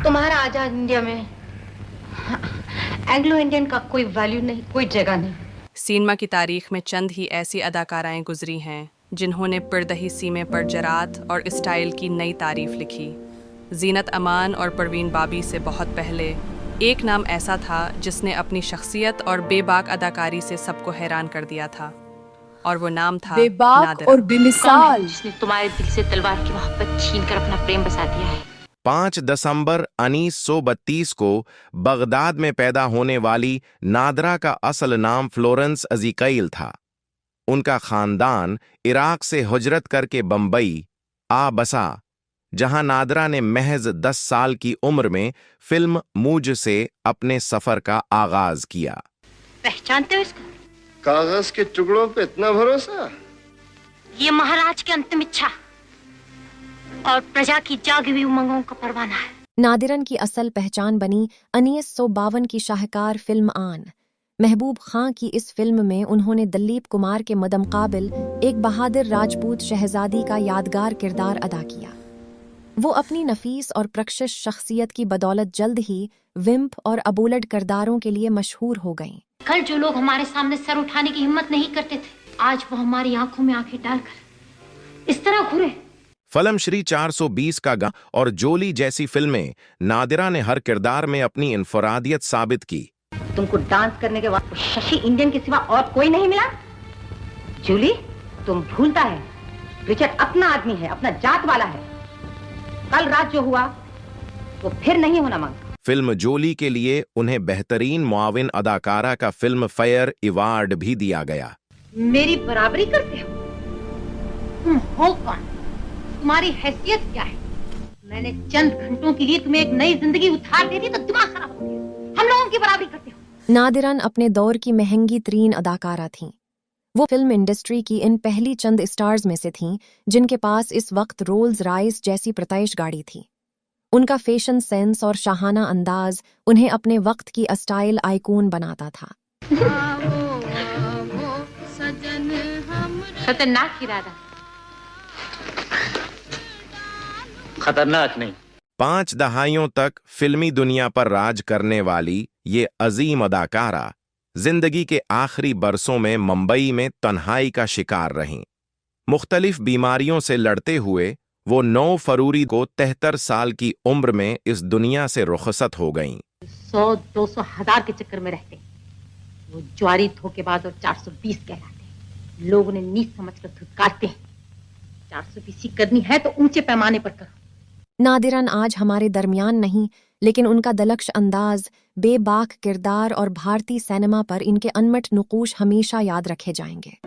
तुम्हारा आजाद इंडिया में Anglo Indian का कोई वैल्यू नहीं, कोई जगह नहीं। सिनेमा की तारीख में चंद ही ऐसी अदाकाराएं गुजरी हैं जिन्होंने पर्दही सीमे पर जरात और स्टाइल की नई तारीफ लिखी। जीनत अमान और परवीन बाबी से बहुत पहले एक नाम ऐसा था जिसने अपनी शख्सियत और बेबाक अदाकारी से सबको हैरान कर दिया था, और वो नाम था बेबाक नादिरा। और बेमिसाल, जिसने तुम्हारे दिल से तलवार की मोहब्बत छीनकर अपना प्रेम बसा दिया है। 5 दिसंबर 1932 को बगदाद में पैदा होने वाली नादरा का असल नाम फ्लोरेंस अज़ीक़ैल था। उनका खानदान इराक से हिजरत करके बम्बई आ बसा, जहां नादरा ने महज 10 साल की उम्र में फिल्म मूज से अपने सफर का आगाज किया। पहचानते हो इसको? कागज के टुकड़ों पे इतना भरोसा? ये महाराज की अंतिम इच्छा और प्रजा की जागी हुई उमंगों का परवाना है। नादिरन की असल पहचान बनी 1952 की शाहकार फिल्म आन। महबूब खां की इस फिल्म में उन्होंने दिलीप कुमार के मदमकाबिल एक बहादुर राजपूत शहजादी का यादगार किरदार अदा किया। वो अपनी नफीस और प्रकशिश शख्सियत की बदौलत जल्द ही विम्प और अबोलड किरदारों के लिए मशहूर हो गईं। कल जो लोग हमारे सामने सर उठाने की हिम्मत नहीं करते थे, आज वो हमारी आंखों में आंखें डालकर इस तरह घूरे। फलम श्री 420 का गा और जोली जैसी फिल्में नादिरा ने हर किरदार में अपनी इनफरादियत साबित की। तुमको डांस करने के बाद शशि इंडियन के सिवा और कोई नहीं मिला? जूली, तुम भूलता है रिचर्ड अपना आदमी है, अपना जात वाला है। कल रात जो हुआ वो फिर नहीं होना मांगता। फिल्म जोली के लिए उन्हें बेहतरीन मुआविन अदाकारा का फिल्म फेयर अवार्ड भी दिया गया। मेरी बराबरी करते हो? तुम हो कौन? तुम्हारी हैसियत क्या है? मैंने चंद घंटों के लिए तुम्हें एक नई जिंदगी उधार दे दी तो दिमाग खराब हो गया। हम लोगों की बराबरी करते हो? नादिरन अपने दौर की महंगी तरीन अदाकारा थीं। वो फिल्म इंडस्ट्री की इन पहली चंद स्टार्स में से थीं जिनके पास इस वक्त रोल्स रॉयस जैसी प्रत्याश गाड़ी थी। उनका फैशन सेंस और शाहाना अंदाज उन्हें अपने वक्त की स्टाइल आइकॉन बनाता था। खतरनाक इरादा। खतरनाक नहीं। 5 दहाइयों तक फिल्मी दुनिया पर राज करने वाली ये अजीम अदाकारा जिंदगी के आखिरी बरसों में मुंबई में तन्हाई का शिकार रहीं। मुख्तलिफ बीमारियों से लड़ते हुए वो 9 फरवरी को 73 साल की उम्र में इस दुनिया से रुखसत हो गईं। 100-200 हजार के चक्कर में रहते, वो ज्वारी धोखेबाज और 420 कहलाते। लोग उन्हें नीच समझकर धुतकारते हैं। 420 करनी है तो ऊंचे पैमाने पर करो। नादिरन आज हमारे दरमियान नहीं, लेकिन उनका दलक्श अंदाज, बेबाक किरदार और भारतीय सिनेमा पर इनके अनमट नुकूश हमेशा याद रखे जाएंगे।